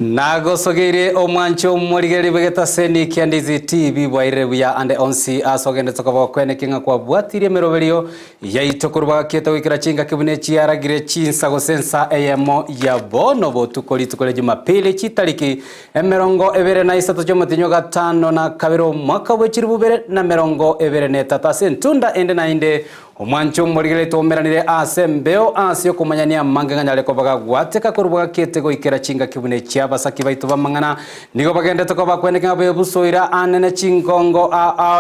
Nagosogere omwancho murigeri begeta seni Ndizi TV bwaire buya ande onsi asogende tokobo kwene kinga kwa bwatire meroberio yaitokurwa keta wikira chinga kibune chiaragire chinsa gosensa Eyemo ya bono botukoli tukole Jumapili chitariki emerongo ebere na isato jomatinyo gatano na kabiro mwaka wechiribubere na merongo ebere netata sentunda ende na inde omwancho murigere tomeranire asembeo asyo kumanyania manganganya leko baga gwateka kurwa kete goikira chinga kibune chiabasaki baitu bamangana nigo bagende toko bakweneka bebusoira anene chingongo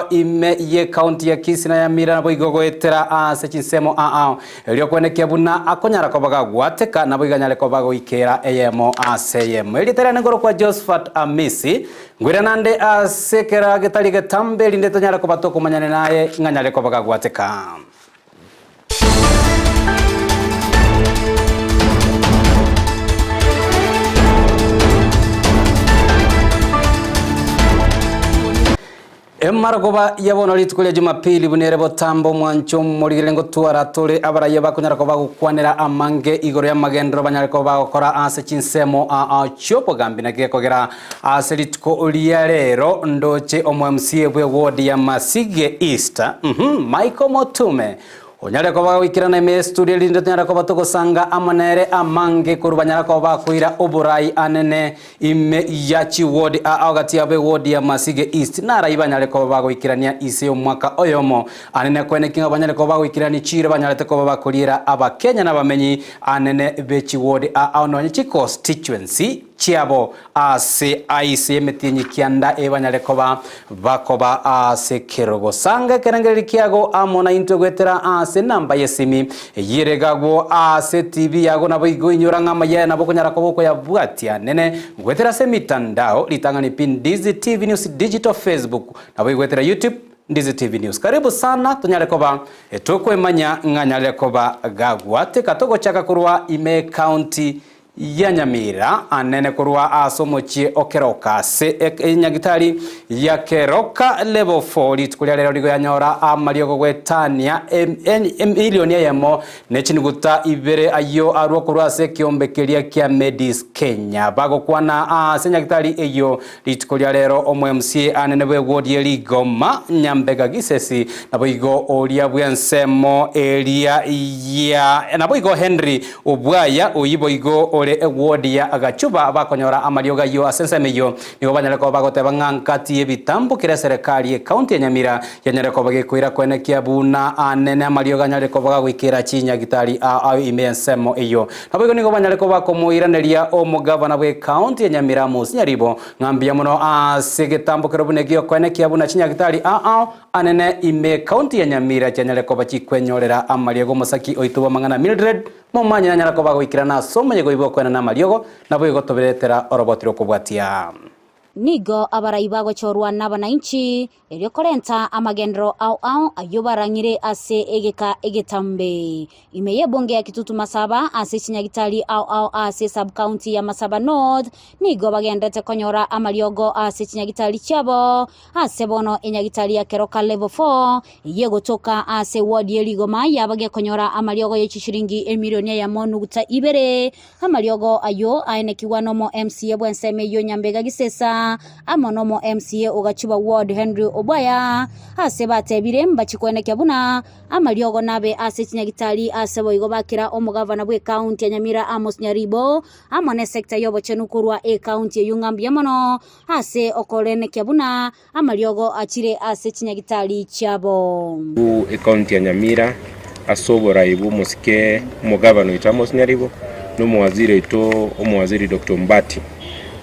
ime ye county ya Kisii na Nyamira boigo goetera ase chinsemo elio kwenekia buna akonyara ko baga gwateka na boiganya leko bago ikera Eyemo Eyemo elitera ngoro kwa Josephat Amisi ngwira nande asekera getali getambe linde tonyara ko batoko manyane naye nganya leko baga gwateka. Emaragoba yabono litukule Jumapili bunere botambo mwancho murigirengo tuaratore abaraye bakunyara ko bagukwanira amange igoro ya magendro banyara ko bagokora ase chinsemo chopo gambina gekogera ase lituko ulia rero ndoche omo MCA bwe ward ya Masige East Michael Motume onyare ko bagwikirana ime studio linde nyara ko batoko sanga amanere amange kurubanyara ko bakwira oburai anene ime yachi ward agati abe ward ya Masige East nara ibanyare ko bagwikirania ise omwaka oyomo anene kwene kinga banyare ko bagwikirani chire banyare ko bakulira abakenya nabamenyi anene bechi ward ono chi constituency chiabo ase aise metinyi kianda ebanyare ko bakoba ase kerogo sanga kerengeri kiago amona intogwetera ase namba yesimi yiregagwo ase TV yago nabo igoinyura ng'amaya nabo kunyara ko boko yabwatia nene gwetera se mitandao litangani pin Ndizi TV News digital Facebook nabo igwetera YouTube Ndizi TV News. Karibu sana tunyare koba etokwemanya nganyale koba gagwate katogo chaka kurwa ime county ya Nyamira anene kurwa asomochie okeroka se nyagitari ya keroka level 4 litukulia lero ligo yanyora amariogo gwetania milioni ya Eyemo nechiniguta ibere ayo arwo kurwa se kiombekeria kia Medis Kenya bago kwana se nyagitari eyo litukulia lero omo MCA anene bwe ward ya Ligoma Nyambega Gisesi naboigo olia bwensemo elia ya naboigo Henry Obwaya oyiboigo ward ya agachuba bakonyora amarioga yo asensemeyo nigo banyara ko bagoteba ngankati ebitambo kire serikali ya county ya Nyamira yanyara ko bagekwira kwene kiabuna anene amarioga nyare ko bagwikira chinya gitari imensemo eyo nabo nigo banyara ko bakomuiraneria omugavana bwe county ya Nyamira musinyaribo ngambia muno segetambo kirobunegio kwene kiabuna chinya gitari anene ime county ya Nyamira cyanyare ko bakikwenyorera amariogo musaki oituba mangana Mildred momanya nyara ko bagwikirana somenye goibo kwena na mariogo nabo igotoberetera orobotiro kubwatia nigo abaraibago chorwa n'abananchi elio korenta amagendro ayobarangire ase egeka egetambe imeye bonge ya Kitutu Masaba ase chinyagitali ase sub county ya Masaba North nigo bagendete konyora amariogo ase chinyagitali chabo ase bono enyagitali ya keroka level 4 yego toka ase ward ya Ligoma yabage konyora amariogo ya chishiringi milioni ya monuguta ibere amariogo ayo aenekiwa nomo MCA bwenseme yo Nyambega Gisesa amonomo MCA ogachuba ward Henry Obwaya asebate biremba chikweneke buna amariogo nabe ase chinyagitali asebo igo bakira omugavana bwe county ya Nyamira Amos Nyaribo amone sector yobo chenukurwa county yungambya mono ase okolene kyabuna amariogo achire ase chinyagitali chabo county ya Nyamira asobora ibu musike omugavana wita Amos Nyaribo no muwaziri ito omwaziri Dr. Mbati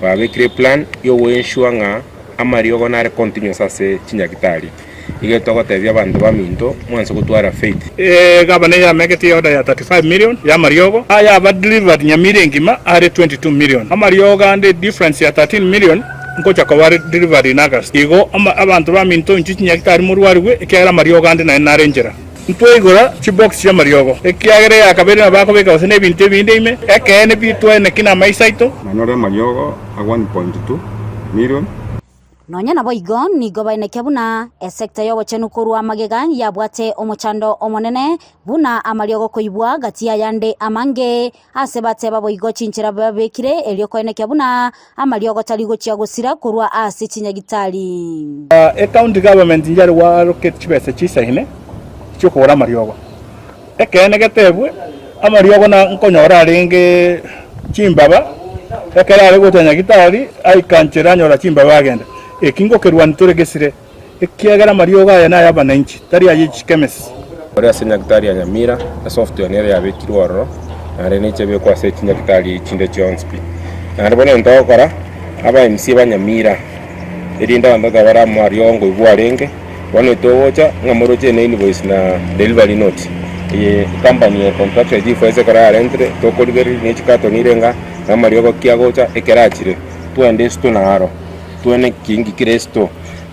bagekire plan yo wenshuwa nga amariogo nare continuous ase chinyagitali igetogo tebya abantu baminto mwanso kutwara faith gabane ya megeti order ya 35 million ya mariogo aya ba delivered Nyamira ngima are 22 million amariogo and difference ya 13 million ngocha ko wari delivered in August igo abantu baminto chinyagitali murwariwe ekera mariogo and na narengera ntwegora chibox ya mariogo ekiagere ya kabere bako beka osene binte binde ime ekene bitwa ne kina maisaito manore mariogo a 1.2 million nonya nabo igo nigo baineke buna esekta yo gochenukurwa magega yabwate omochando omonene buna amariogo koibwa gatia yande amange ase bate babo igo chinchira babekire elio koeneke buna amariogo tali gochia gosira kurwa ase chinyagitali county government njari wa rocket chibese chisahine chokora amariogo ekene getebwe amariogo na nkonyora renge chimbaba ekera ari gotanya gitari aikanchira nyora chimbaba agenda ekingo kerwan turegesire ekiagera marioga ya na y'abananchi tari ya chemist ore senyagitari ya Nyamira na software ya bekirwaro na neche be kwa senyagitari chinde Johnsby na ndibone ndokora aba MC ba Nyamira erinda ndada bara mariongo ibwarenge bone towocha ngamoroche ne invoice na delivery note ye company ya contract ji foise kora rentre to kodgeri ne chikato nirenga na mariogo kiagocha ekerachire tuende sto na haro tuene kingi kristo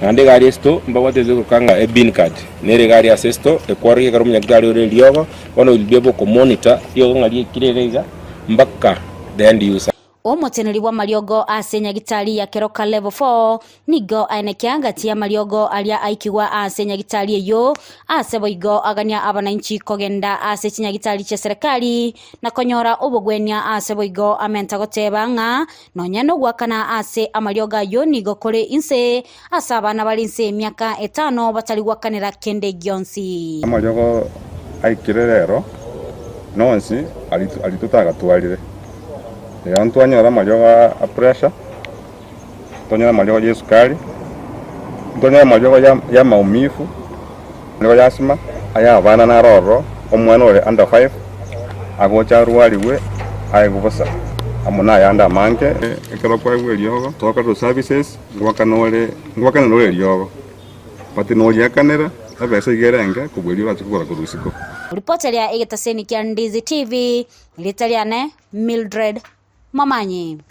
ande gari esto mbawate zo kanga e bin card nere gari asesto e kwari garum nyagari ore liogo ono ilbebo ko monitor yo ngali kirerega mbaka the end user omoteneri wa mariogo ase nyagitali ya keroka level 4 nigo ainekianga tia mariogo alia aikiwa ase nyagitali eyo ase boigo agania abananchi kogenda ase chinyagitali cha serikali na konyora obogwenia ase boigo amenta gotebanga nonyano gwakana ase amarioga yo nigo kore inse asaba na balinse miaka 5 batali gwakanira kende gionsi amariogo aikirerero nonsi alitutaga twalire Antwanyora marioga a pressure, tonyora marioga ya sukari, tonyora marioga ya maumivu, marioga ya asma, aya abana na roro, omwana ore under 5, agocha ruwaliwe, ayekubosa. Amona ya anda manke, ekero kwa iwe liogo, toka to services, ngwakana nole liogo. Pati noli yakanera, abese gerenge, kubweliwa chikura kurusiko. Ripoti ya Egetaseni kia Ndizi TV, ilitaliane Mildred Mamanyi.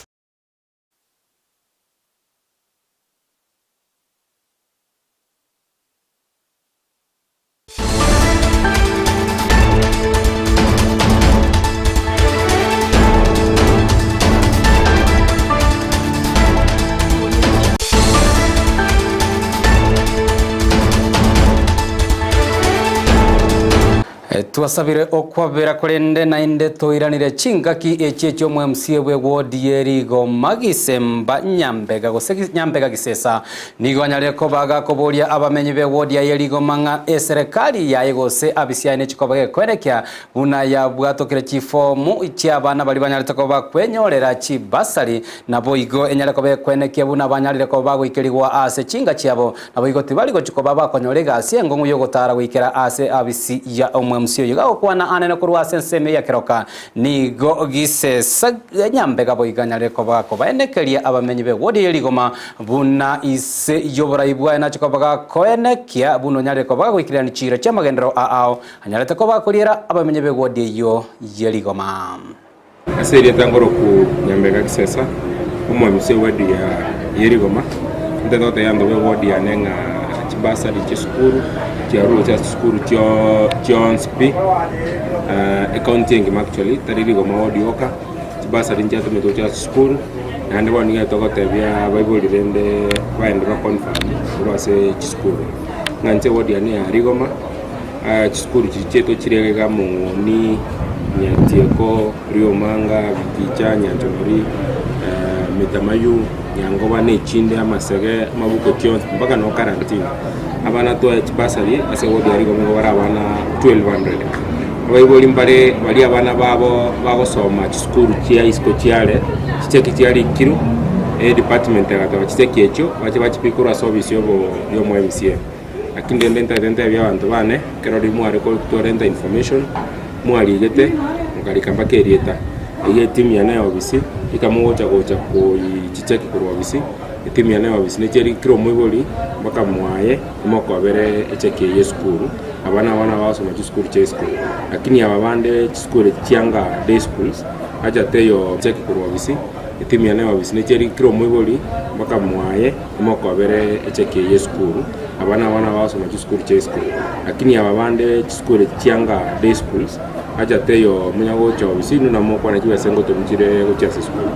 Tuasabire okwabera kurende na inde toiranire chingaki echecho MCA bwe wodi erigo magisemba nyambega goseki nyambega gisesa nigo anyale ko baga koboria abamenyi be wodi ya erigo manga eserikali ya egose abisiane chikobage kwerekya buna ya bwatokire chifomu ichi abana bali banyale ko bakwenyorera chibasari nabo igo enyale ko bekwenekya buna banyale ko bagwikirigwa ase chinga chiabo nabo igo tibali go chikoba bakonyorega ase ngongu yo gotara gwikira ase abisi ya MCA yuga okwana anene kurwa senseme ya keroka nigo gisesa nyambega boiganya reko bako baenekeria abamenyi be wodi yerigoma buna ise yobora ibwa na chikobaga koenekia buno nyareko bago ikira ni chira cha magendero ao anyarete ko bakolira abamenyi be wodi yo yerigoma aseri tangoro ku nyambega gisesa MCA wodi ya yerigoma ndenote yando be wodi ya nenga chibasa di chiskuru chiaru cha skuru Johnsby accounting actually tariri go mawodi oka tibasa rinja to meto cha skuru and one year to go tebia bible rende waende ba confirm urase skuru ngante wodi ani arigoma skuru chicheto chirega mu ni nyatieko rio manga biticha nyanjori metamayu yangoba ne chinde amasege mabuko tions mpaka no quarantine abana to chibasari ase wodi ari gomo bara abana 1200 abayiboli mbare bali abana babo bagosoma school kia isko chiale chicheki chiali kiru department ya gato chicheki echo bachipikura service yo MCA akinde ndenta bya abantu bane kero ri mwari ko torrent information mwari gete ngalikamba kerieta iye timu ya nayo bisi ikamuocha gocha ko chicheki kurwa bisi timu ya nayo bisi necheri kiro mwiboli mpaka mwaye moko abere echeki ye school abana baso ma school che school lakini ababande school chianga day schools aja teyo cheki kurwa bisi timu ya nayo bisi necheri kiro mwiboli mpaka mwaye moko abere echeki ye school abana baso ma school che school lakini ababande school chianga day schools aja teyo munyago cho bisi nuna moko na kiwa sengo to mchire go chase school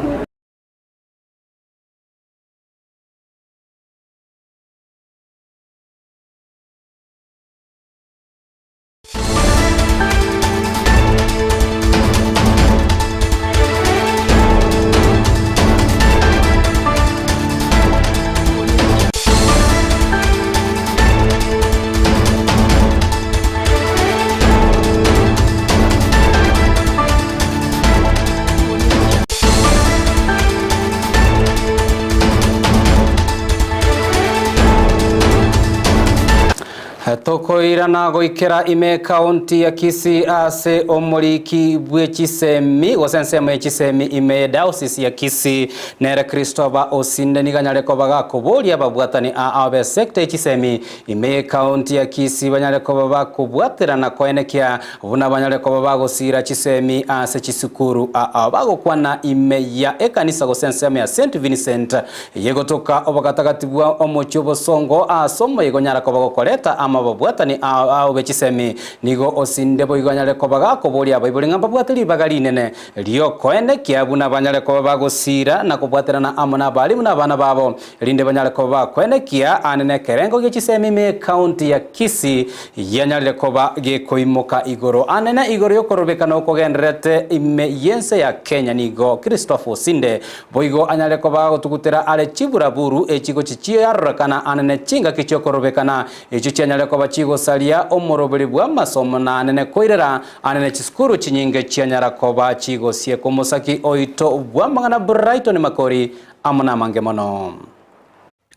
gokoirana goikera ime county ya Kisii ase omoriki bwechisemi gosensemo echisemi ime diocese ya Kisii nere Christopher Osinde niganyare ko bagakoboria babwatani abe sector echisemi ime county ya Kisii banyare ko bakubwaterana koenekia buna banyare ko bagosira chisemi ase chisukuru bagokwana ime ya ekanisa gosensemo ya St Vincent yegotoka obagatagatibu omochobo songo asomo igonyara ko bagokoreta amababwatani ao bechisemi nigo Osinde bo igonyare ko bagakoboria baibuli ngambabwatiri bagali nene rio koene kiabuna banyare ko bagosira na kubwaterana amona bali muna bana babo linde banyare ko bakwene kia anene kerengo gichisemi me county ya Kisii yanyare ko bagekoimoka igoro anene igoro yokorobekana okogendrete ime yense ya Kenya nigo Christopher Osinde boigo anyare ko bagotugutera ale chiburaburu echigo chichiarrakana anene chinga kichokorobekana echo chianyare ko bachigo salia omoroberi bwa masomo na anene koirera anene chiskuru chinyinge chianyara ko bachigo sie komosaki oito bwa mangana Brighton makori amona mangemono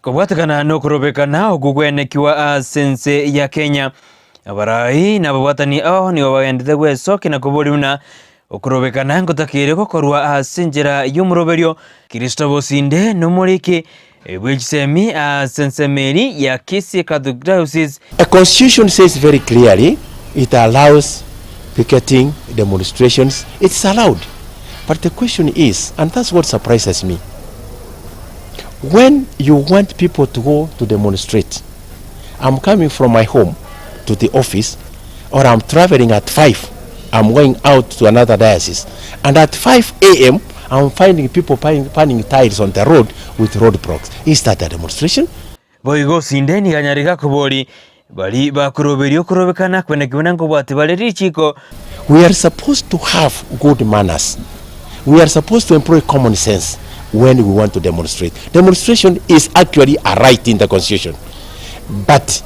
kubwatakana no kurobekana ogugwenekiwa sense ya Kenya abarai na babwatani ni wabayandite gwesoke na kuboluna okurobekana ngotakire kokorwa asinjira yumuroberio Christopher Osinde nomoriki ebwechisemi sensemeri ya Kisii Catholic Diocese. A constitution says very clearly it allows picketing, demonstrations, it's allowed. But the question is, and that's what surprises me, when you want people to go to demonstrate, I'm coming from my home to the office, or I'm traveling at 5, I'm going out to another diocese, and at 5 a.m. I'm finding people panning tiles on the road with roadblocks. Is that a demonstration? Boigo Sindeni ganyariga kubori bali bakuroberio kurobekana kwenekiwena ngobwate baleri chiko. We are supposed to have good manners. We are supposed to employ common sense when we want to demonstrate. Demonstration is actually a right in the constitution. But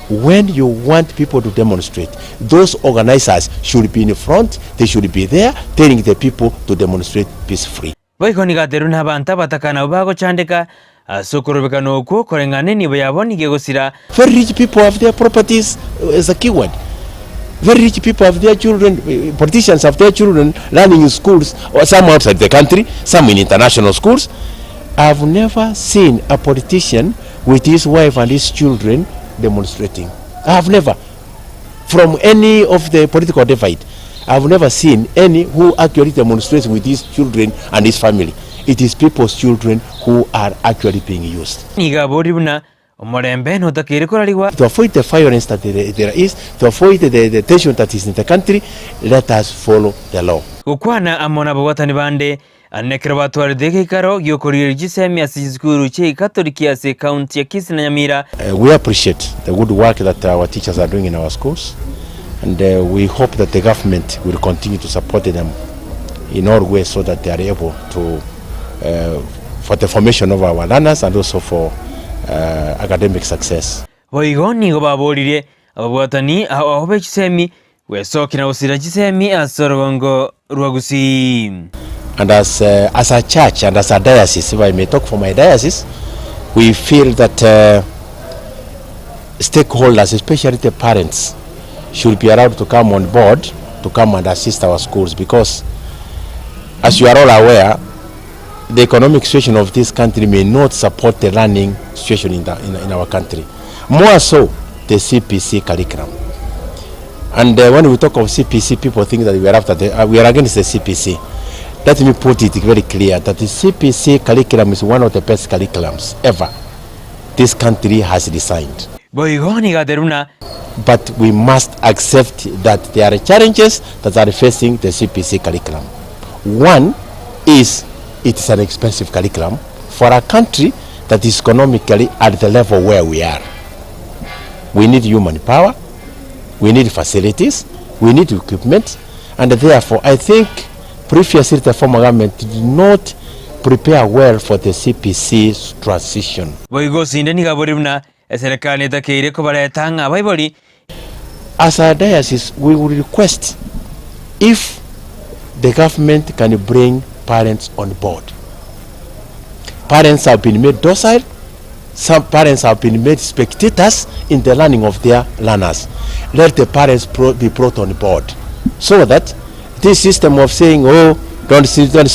when you want people to demonstrate, those organizers should be in front, they should be there telling the people to demonstrate peacefully. Boikoni gateruna banta batakana ubago chandeka sokorobekana okwo korengane nibo yaboni gegosira. Very rich people have their properties as a keyword. Very rich people have their children, politicians have their children learning in schools, or some outside the country, some in international schools. I've never seen a politician with his wife and his children demonstrating. I have never, from any of the political divide, I have never seen any who actually demonstrates with his children and his family. It is people's children who are actually being used. To avoid the violence that there is, to avoid the tension that is in the country, let us follow the law. Kukwana amona bawatani bande anekera batwari deke karo yokoriri jisemi asizikuru che Catholic ya se county ya Kisii na Nyamira. We appreciate the good work that our teachers are doing in our schools, and we hope that the government will continue to support them in all ways so that they are able to for the formation of our learners and also for academic success. Boigoni go baborire abawatani ahobe chisemi wesokina usira chisemi asorogongo Gusii. And as a church and as a diocese, if I may talk for my diocese, we feel that stakeholders, especially the parents, should be allowed to come on board to come and assist our schools, because as you are all aware, the economic situation of this country may not support the learning situation in our country. More so, the CPC curriculum. And when we talk of CPC, people think that we are against the CPC. Let me put it very clear that the CPC curriculum is one of the best curriculums ever this country has designed. But we must accept that there are challenges that are facing the CPC curriculum. One is it is an expensive curriculum for a country that is economically at the level where we are. We need human power, we need facilities, we need equipment, and therefore I think previously the former government did not prepare well for the CPC's transition. As a diocese, we will request if the government can bring parents on board. Parents have been made docile some parents have been made spectators in the learning of their learners. Let the parents be brought on board, so that this system of saying, oh, don't send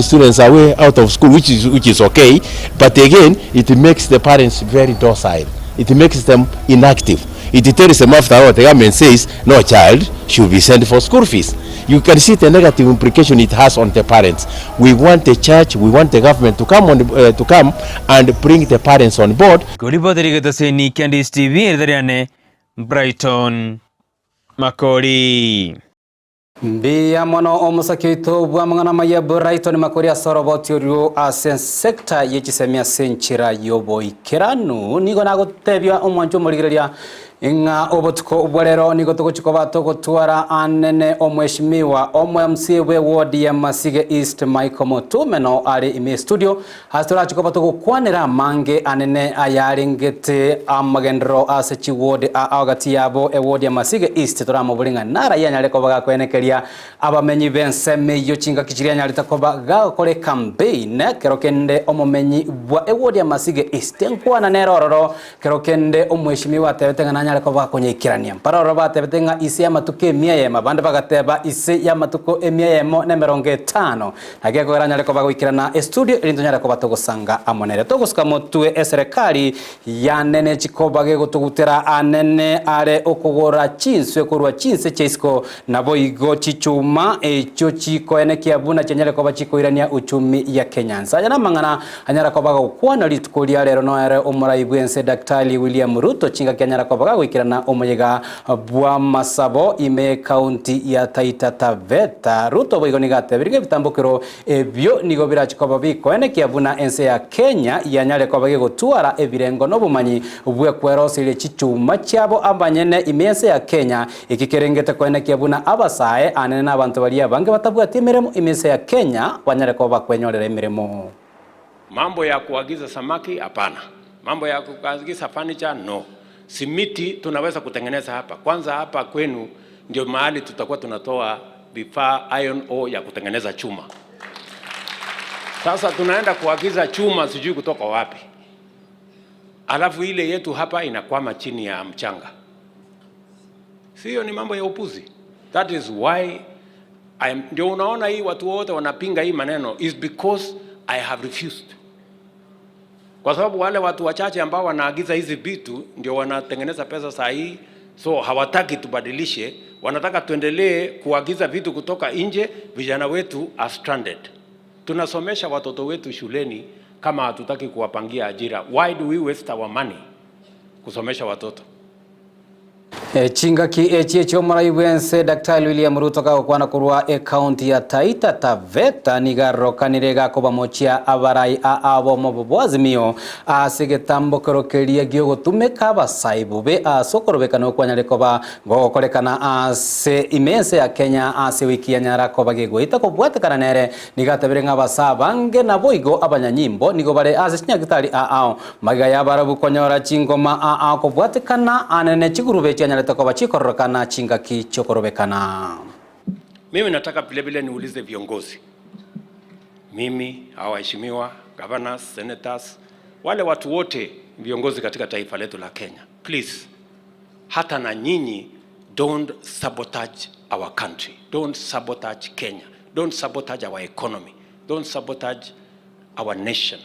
students away out of school, which is okay, but again, it makes the parents very docile. It makes them inactive. It tells them after all, the government says no child should be sent for school fees. You can see the negative implication it has on the parents. We want the church, we want the government to come and bring the parents on board. Candice TV, Brighton, Makori. Mbia mono omusaki ito bwa mangana maya Brighton Makori asoroboti uru asen sekta yechisemia senchira yobo ikiranu nigo nagotebya omwanjo murigereria inga obotuko ubwerero nigo tugochikoba tugotwara anene omweshimiwa omwe we ward ya Masige East Michael Motumeno ari ime studio hastora chikoba tugokwanira mange anene ayarengete amagendro asechi ward agati yabo ward ya Masige East toramo bulinga nara yanyale kobaga kwenekeria abamenyi benseme yo chinga kichiria nyalita kobaga kore campaign kerokende omumenyi bwa ward ya Masige East nkwana nerororo kerokende omweshimiwa tebetengana nyale kobaga konyekirania paroro batebetenga isi ya matuke Eyemo bande bagateba isi ya matuko Eyemo na 50 nage kogera nyale kobaga ikirana studio rindu nyale kobaga togosanga amonere togosuka motue serikali ya nene chikobage gotugutera anene are okogora chinswe kurwa chinse chesko nabo igo chichuma echo chiko ene kiabuna chenyale koba chikoirania uchumi ya Kenya nsanya na mangana anyara kobaga ukwana litukolia lero no are omuraibwense Daktari William Ruto chinga kenyara kobaga gwikirana omuyega bwa Masabo ime county ya Taita Taveta Ruto boigo nigatebirige bitambukiro ebyo nigo birachikoba biko ene kiabuna ense ya Kenya yanyale kobaga gotwara ebirengo no bumanyi bwe kwerosire chichuma cyabo abanyene imense ya Kenya ikikerengete ko ene kiabuna abasae anene n'abantu bali abange batabwati imiremo imense ya Kenya wanyale koba kwenyorera imiremo. Mambo ya kuagiza samaki hapana. Mambo ya kuagiza furniture no. Simiti tunaweza kutengeneza hapa. Kwanza hapa kwenu ndio mahali tutakuwa tunatoa vifaa iron ore ya kutengeneza chuma. Sasa tunaenda kuagiza chuma sijui kutoka wapi. Alafu ile yetu hapa inakwama chini ya mchanga. Sio ni mambo ya upuzi. That is why ndio unaona hii watu wote wanapinga hii maneno is because I have refused. Kwa sababu wale watu wachache ambao wanaagiza hizi vitu ndio wanatengeneza pesa saa hii, so hawataki tubadilishe, wanataka tuendelee kuagiza vitu kutoka nje, vijana wetu are stranded. Tunasomesha watoto wetu shuleni kama hatutaki kuwapangia ajira. Why do we waste our money kusomesha watoto? Chinga ki echicho muraibwense Daktari William Ruto kwana kurwa county ya Taita Taveta nigarokanirega koba mochia abarai abo mobozimio asigetambo korokeria gyogotumeka basaibu be asokorobeka no kwanyale koba gokorekana ase imense ya Kenya ase wiki ya nyara koba gegoita ko bwatekana nere nigateberenga basabange na boigo abanyanyimbo nigo bare ase nyagitari magaya barabu konyora chingoma ko bwatekana anene chigurube nyaleta kwa chikorokana chinga kichokorobekana. Mimi nataka vile niulize viongozi. Mimi, waheshimiwa, governors, senators, wale watu wote viongozi katika taifa letu la Kenya. Please, hata na nyinyi don't sabotage our country. Don't sabotage Kenya. Don't sabotage our economy. Don't sabotage our nation.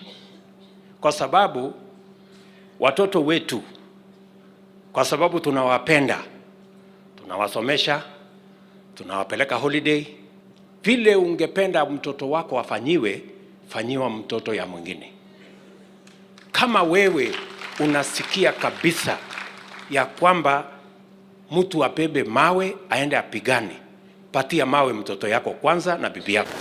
Kwa sababu watoto wetu, kwa sababu tunawapenda, tunawasomesha, tunawapeleka holiday. Vile ungependa mtoto wako afanyiwe, fanyiwa mtoto ya mwingine. Kama wewe unasikia kabisa ya kwamba mtu apebe mawe aende apigane, patia mawe mtoto yako kwanza na bibi yako.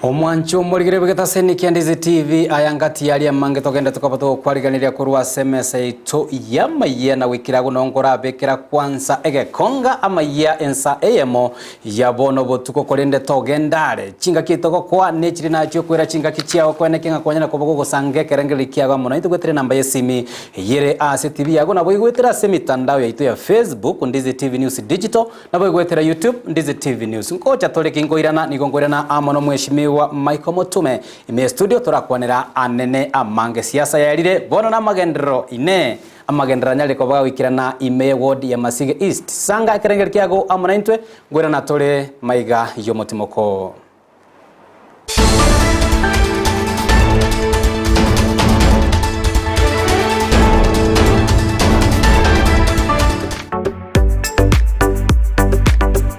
Omwancho murigire bgetaseni Ndizi TV ayangati yali amange togenda tukabato kwariganira kurwa SMS ito Amayia na wikirago nongora bekira kwanza egekonga Amayia Ensa Eyemo yabono botuko kolende togendare chinga kitoko kwa nechiri nacho kwera chinga kichiao kwene kinga kwanyana kobogo sange kerengeli kiaga mono itugwetere namba yesimi yere ase TV yago na boigwetera semitandao yaito ya Facebook Ndizi TV News Digital na boigwetera YouTube Ndizi TV News nkocha tole kingoirana nigongorana amono mweshimi wa Michael Mutume ime studio turakwanira anene amange siasa yarire bono na magendero ine amagendera nyali ko bagwikirana ime ward ya Masige East sanga kirengeri kiago amanaintwe ngwira na tole maiga yo mutimoko.